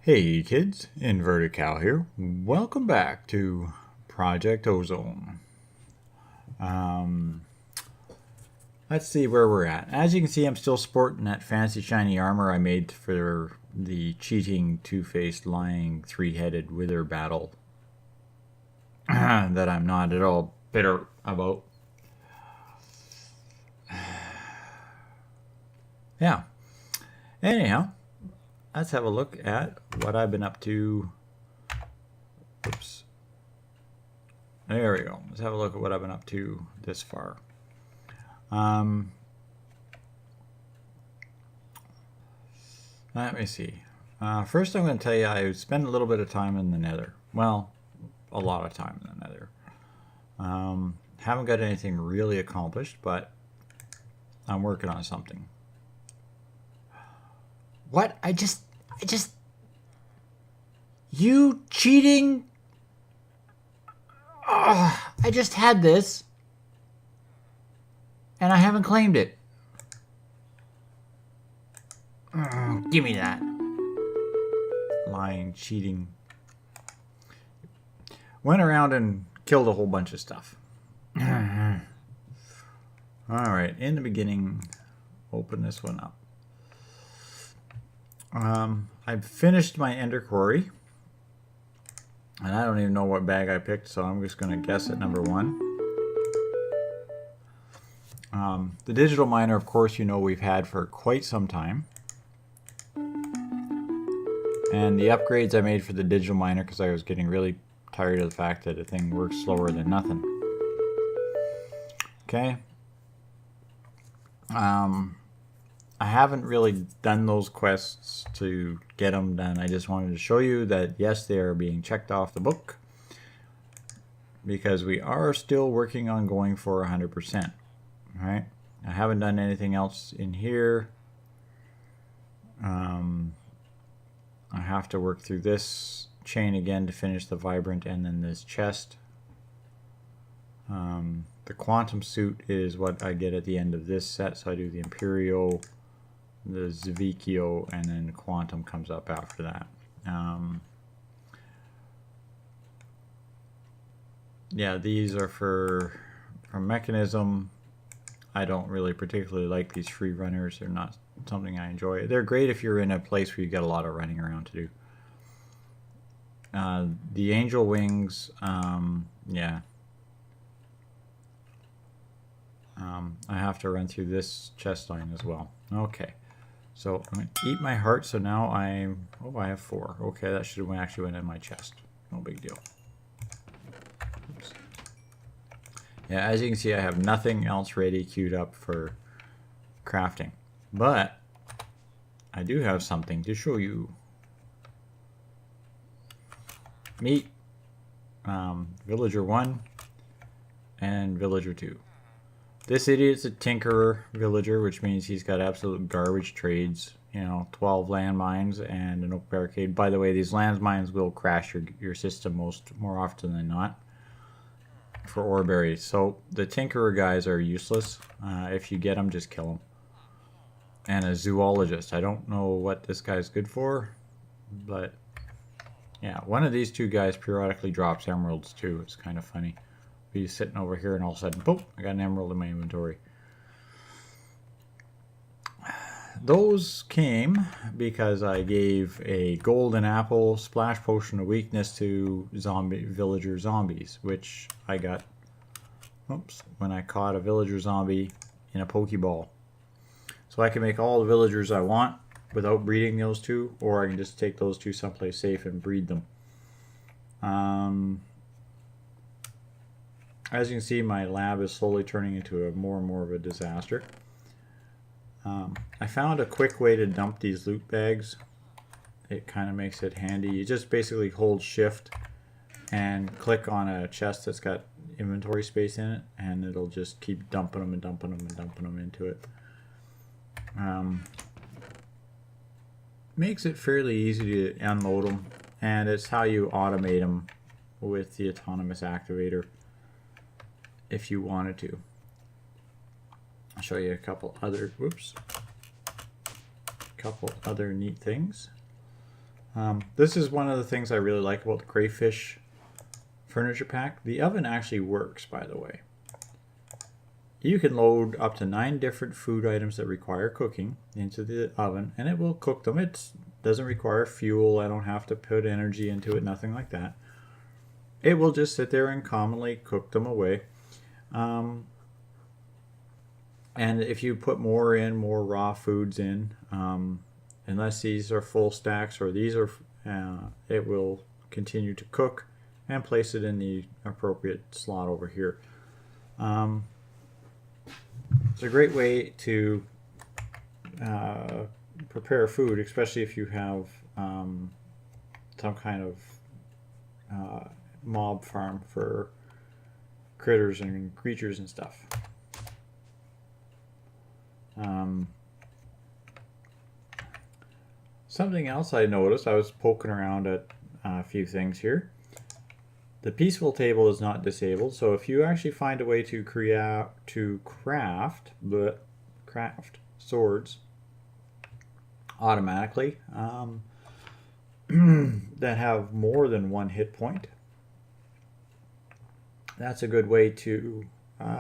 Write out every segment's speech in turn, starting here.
Hey kids, Inverted Cow here. Welcome back to Project Ozone. Um, let's see where we're at. As you can see, I'm still sporting that fancy shiny armor I made for the cheating, two-faced, lying, three-headed wither battle that I'm not at all bitter about. Yeah. Anyhow, let's have a look at what I've been up to. Oops. There we go. Let's have a look at what I've been up to this far. Let me see. First, I'm going to tell you I spent a little bit of time in the Nether. Well, a lot of time in the Nether. Haven't got anything really accomplished, but I'm working on something. What? You cheating? I just had this, and I haven't claimed it. Give me that. Lying, cheating. Went around and killed a whole bunch of stuff. Alright, in the beginning, open this one up. I've finished my ender quarry. And I don't even know what bag I picked, so I'm just going to guess at number 1. The digital miner, of course, you know we've had for quite some time. And the upgrades I made for the digital miner, because I was getting really tired of the fact that the thing works slower than nothing. Okay. I haven't really done those quests to get them done. I just wanted to show you that yes, they are being checked off the book, because we are still working on going for 100%. All right. I haven't done anything else in here. I have to work through this chain again to finish the vibrant, and then this chest. The quantum suit is what I get at the end of this set, so I do the Imperio, the Zvikio, and then quantum comes up after that. Yeah, these are for mechanism. I don't really particularly like these free runners. They're not something I enjoy. They're great if you're in a place where you get a lot of running around to do. The angel wings, yeah. I have to run through this chest line as well. Okay, so I'm going to eat my heart. So now I have 4. Okay, that should have actually went in my chest. No big deal. Oops. Yeah, as you can see, I have nothing else ready queued up for crafting, but I do have something to show you. Meet Villager 1 and Villager 2. This idiot's a tinkerer villager, which means he's got absolute garbage trades. You know, 12 landmines and an oak barricade. By the way, these landmines will crash your system more often than not for ore berries. So the tinkerer guys are useless. If you get them, just kill them. And a zoologist. I don't know what this guy's good for, but yeah, one of these two guys periodically drops emeralds too. It's kind of funny. Be sitting over here and all of a sudden, boom, I got an emerald in my inventory. Those came because I gave a golden apple splash potion of weakness to villager zombies, which I got when I caught a villager zombie in a pokeball. So I can make all the villagers I want without breeding those two, or I can just take those two someplace safe and breed them. As you can see, my lab is slowly turning into more and more of a disaster. I found a quick way to dump these loot bags. It kind of makes it handy. You just basically hold shift and click on a chest that's got inventory space in it, and it'll just keep dumping them and dumping them and dumping them into it. Makes it fairly easy to unload them, and it's how you automate them with the autonomous activator if you wanted to. I'll show you a couple other neat things. This is one of the things I really like about the crayfish furniture pack. The oven actually works, by the way. You can load up to 9 different food items that require cooking into the oven, and it will cook them. It doesn't require fuel. I don't have to put energy into it, nothing like that. It will just sit there and commonly cook them away. And if you put more raw foods in, unless these are full stacks or these are, it will continue to cook and place it in the appropriate slot over here. It's a great way to prepare food, especially if you have some kind of mob farm for critters and creatures and stuff. Something else I noticed, I was poking around at a few things here. The peaceful table is not disabled, so if you actually find a way to craft swords automatically that have more than 1 hit point, that's a good way to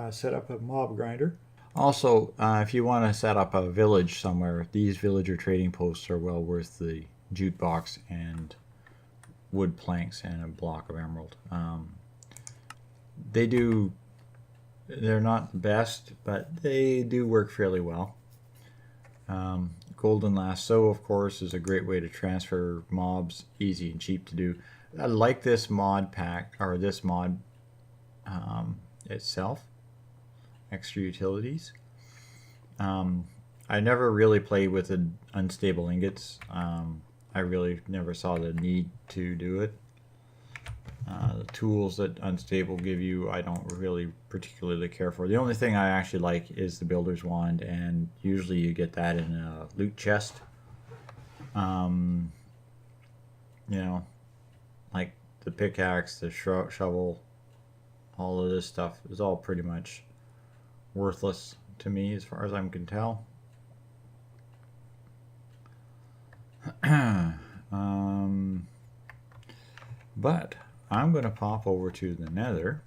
set up a mob grinder. Also, if you want to set up a village somewhere, these villager trading posts are well worth the jute box and wood planks and a block of emerald. They're not the best, but they do work fairly well. Golden lasso, of course, is a great way to transfer mobs, easy and cheap to do. I like this mod pack, or this mod itself. Extra utilities. I never really played with the unstable ingots. I really never saw the need to do it. The tools that unstable give you, I don't really particularly care for. The only thing I actually like is the builder's wand, and usually you get that in a loot chest. You know, like the pickaxe, the shovel, all of this stuff is all pretty much worthless to me as far as I can tell. But I'm going to pop over to the Nether.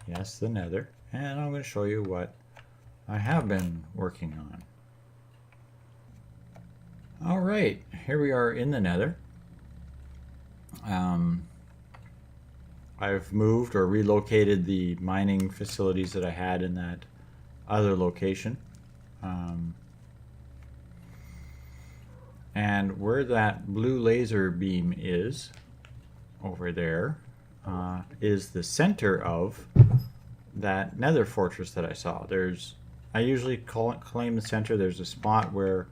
Yes, the Nether. And I'm going to show you what I have been working on. Alright, here we are in the Nether. I've moved or relocated the mining facilities that I had in that other location. And where that blue laser beam is, over there, is the center of that Nether fortress that I saw. I usually claim the center. There's a spot where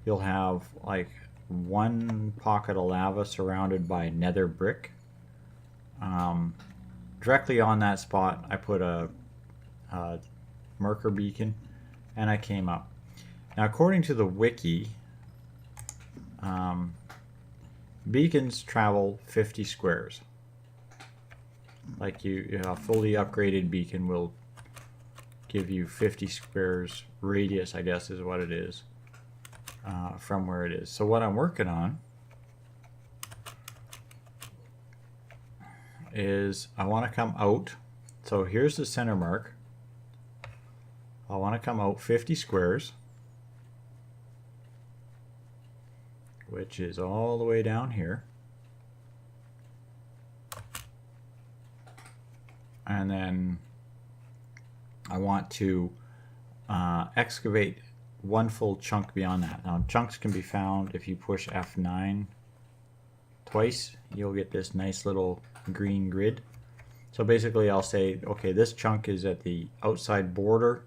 you'll have like one pocket of lava surrounded by Nether brick. Directly on that spot, I put a marker beacon, and I came up. Now, according to the wiki, beacons travel 50 squares. Like a fully upgraded beacon will give you 50 squares radius, I guess is what it is, from where it is. So what I'm working on is I want to come out. So here's the center mark. I want to come out 50 squares, which is all the way down here. And then I want to excavate one full chunk beyond that. Now, chunks can be found if you push F9 twice. You'll get this nice little green grid. So basically I'll say, okay, this chunk is at the outside border,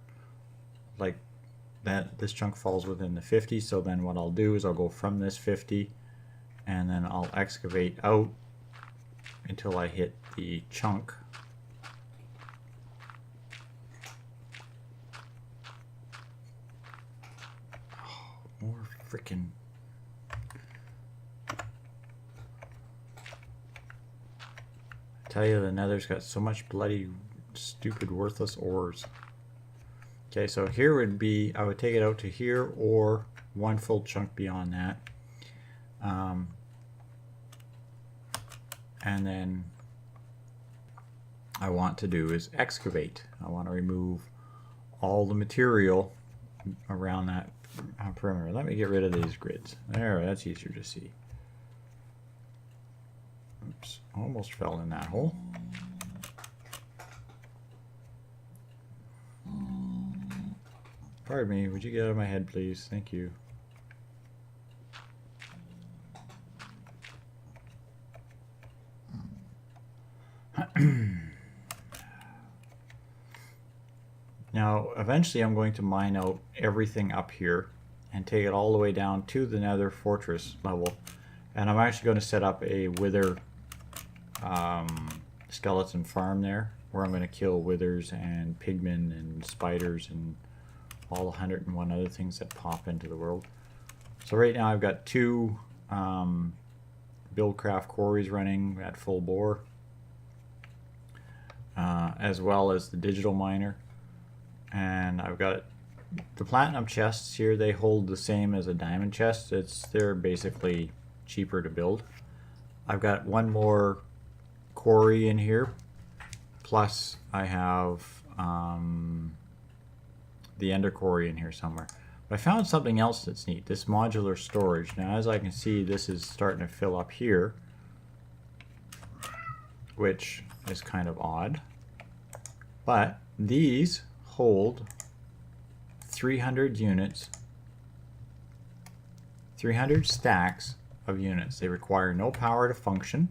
like that. This chunk falls within the 50. So then what I'll do is I'll go from this 50 and then I'll excavate out until I hit the chunk. More freaking. I tell you, the Nether's got so much bloody, stupid, worthless ores. Okay, so here would be, I would take it out to here or one full chunk beyond that. And then I want to do is excavate. I want to remove all the material around that perimeter. Let me get rid of these grids. There, that's easier to see. Oops, almost fell in that hole. Pardon me, would you get out of my head, please? Thank you. Now, eventually I'm going to mine out everything up here and take it all the way down to the Nether fortress level. And I'm actually going to set up a wither skeleton farm there, where I'm going to kill withers and pigmen and spiders and all the 101 other things that pop into the world. So right now I've got two Buildcraft quarries running at full bore, as well as the digital miner. And I've got the platinum chests here. They hold the same as a diamond chest. They're basically cheaper to build. I've got one more quarry in here, plus I have the ender quarry in here somewhere. But I found something else that's neat, this modular storage. Now, as I can see, this is starting to fill up here, which is kind of odd. But these hold 300 units, 300 stacks of units. They require no power to function,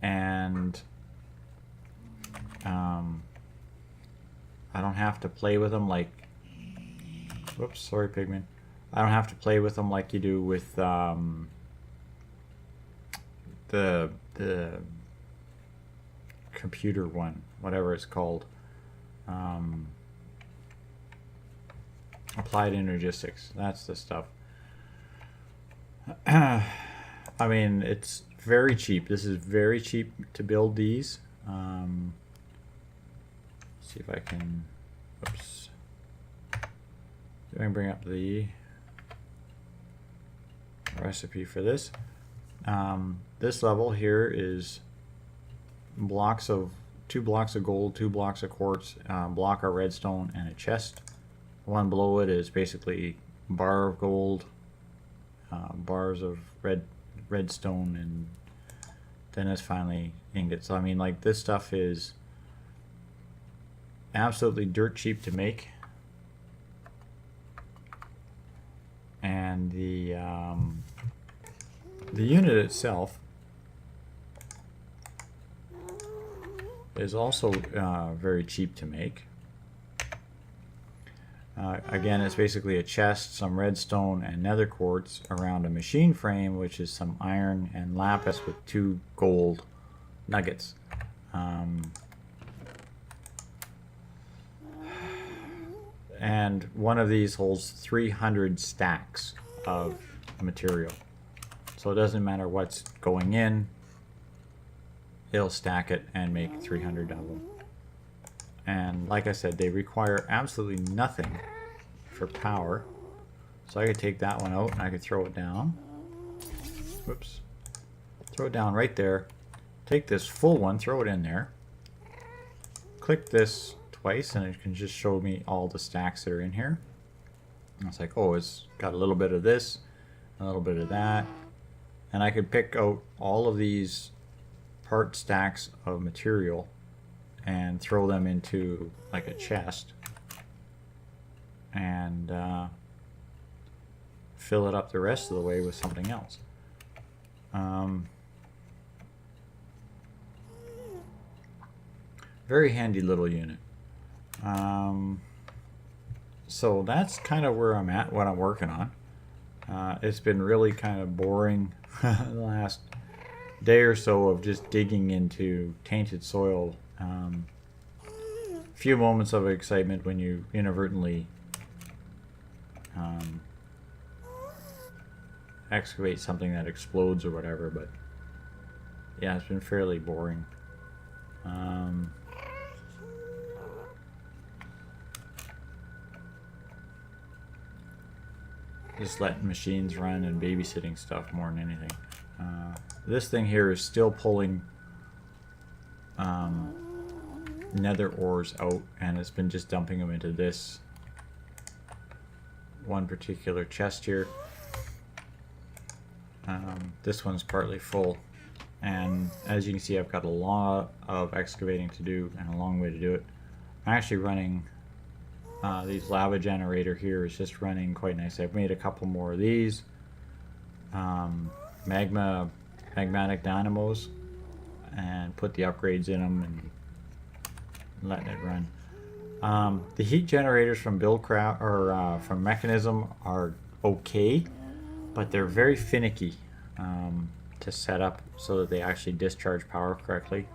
and I don't have to play with them like, whoops, sorry pigman. I don't have to play with them like you do with the computer one, whatever it's called. Applied Energistics, that's the stuff. I mean, it's very cheap. This is very cheap to build these. See if I can, whoops. See if I can bring up the recipe for this. This level here is blocks of 2 blocks of gold, 2 blocks of quartz, block of redstone, and a chest. The one below it is basically bar of gold, bars of redstone, and then it's finally ingots. So I mean, like, this stuff is absolutely dirt cheap to make, and the unit itself is also very cheap to make. Again, it's basically a chest, some redstone and nether quartz around a machine frame, which is some iron and lapis with 2 gold nuggets. And one of these holds 300 stacks of material. So it doesn't matter what's going in, it'll stack it and make 300 of them. And like I said, they require absolutely nothing for power. So I could take that one out and I could throw it down. Whoops. Throw it down right there. Take this full one, throw it in there. Click this twice and it can just show me all the stacks that are in here. And it's like, oh, it's got a little bit of this, a little bit of that. And I could pick out all of these part stacks of material and throw them into like a chest and fill it up the rest of the way with something else. Very handy little unit. So that's kind of where I'm at, what I'm working on. It's been really kind of boring the last day or so of just digging into tainted soil. Few moments of excitement when you inadvertently excavate something that explodes or whatever, but yeah, it's been fairly boring. Just letting machines run and babysitting stuff more than anything. This thing here is still pulling nether ores out, and it's been just dumping them into this one particular chest here. This one's partly full, and as you can see, I've got a lot of excavating to do and a long way to do it. I'm actually running these lava generator here is just running quite nice. I've made a couple more of these magmatic dynamos and put the upgrades in them and letting it run. The heat generators from Buildcraft or from Mechanism are okay, but they're very finicky to set up so that they actually discharge power correctly.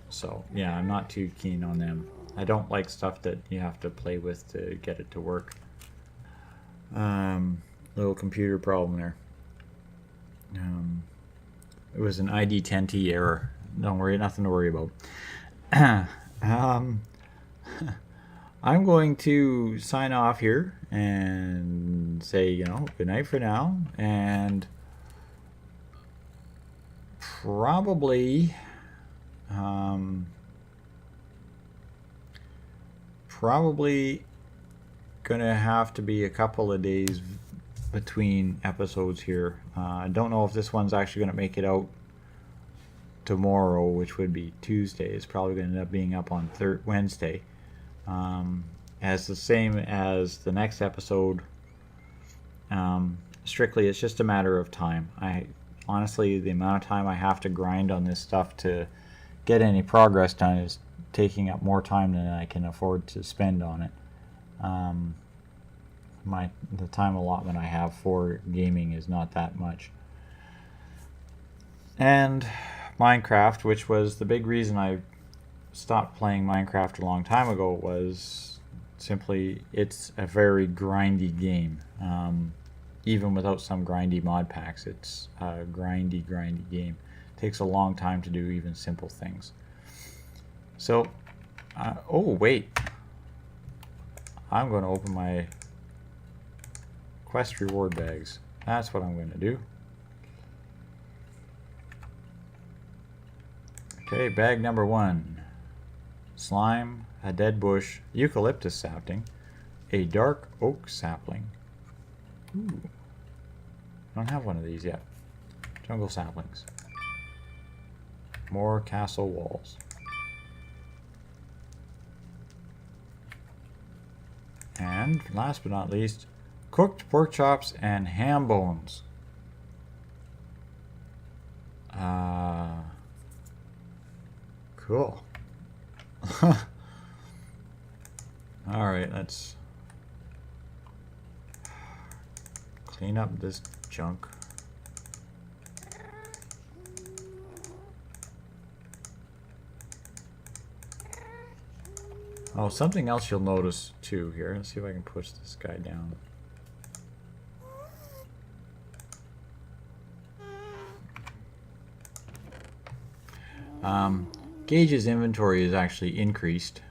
So yeah, I'm not too keen on them. I don't like stuff that you have to play with to get it to work. Little computer problem there. It was an ID10T error. Don't worry, nothing to worry about. I'm going to sign off here and say, you know, good night for now, and probably gonna have to be a couple of days between episodes here. I don't know if this one's actually gonna make it out tomorrow, which would be Tuesday. It's probably gonna end up being up on Wednesday. As the same as the next episode. Strictly, it's just a matter of time. Honestly, the amount of time I have to grind on this stuff to get any progress done is taking up more time than I can afford to spend on it. The time allotment I have for gaming is not that much. And Minecraft, which was the big reason I stopped playing Minecraft a long time ago, was simply it's a very grindy game. Even without some grindy mod packs, it's a grindy game. It takes a long time to do even simple things. So, oh wait, I'm going to open my quest reward bags. That's what I'm going to do. Okay, bag number 1. Slime, a dead bush, eucalyptus sapling, a dark oak sapling. Ooh. I don't have one of these yet. Jungle saplings. More castle walls. And last but not least, cooked pork chops and ham bones. Cool. Alright, let's clean up this junk. Oh, something else you'll notice too here. Let's see if I can push this guy down. Gage's inventory is actually increased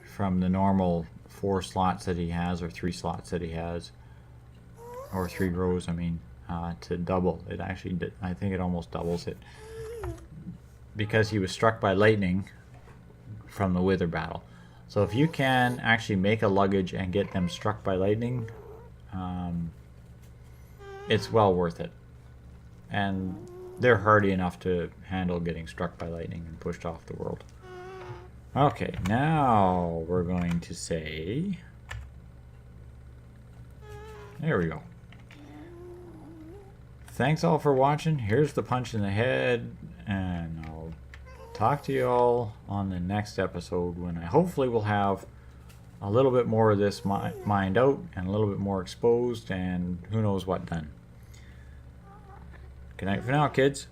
from the normal 4 slots that he has, or 3 slots that he has, or 3 rows, I mean, to double. It actually, I think it almost doubles it, because he was struck by lightning from the Wither battle. So if you can actually make a luggage and get them struck by lightning, it's well worth it. And they're hardy enough to handle getting struck by lightning and pushed off the world. Okay, now we're going to say, there we go. Thanks all for watching. Here's the punch in the head, and I'll talk to you all on the next episode, when I hopefully will have a little bit more of this mined out and a little bit more exposed, and who knows what done. Good night for now, kids.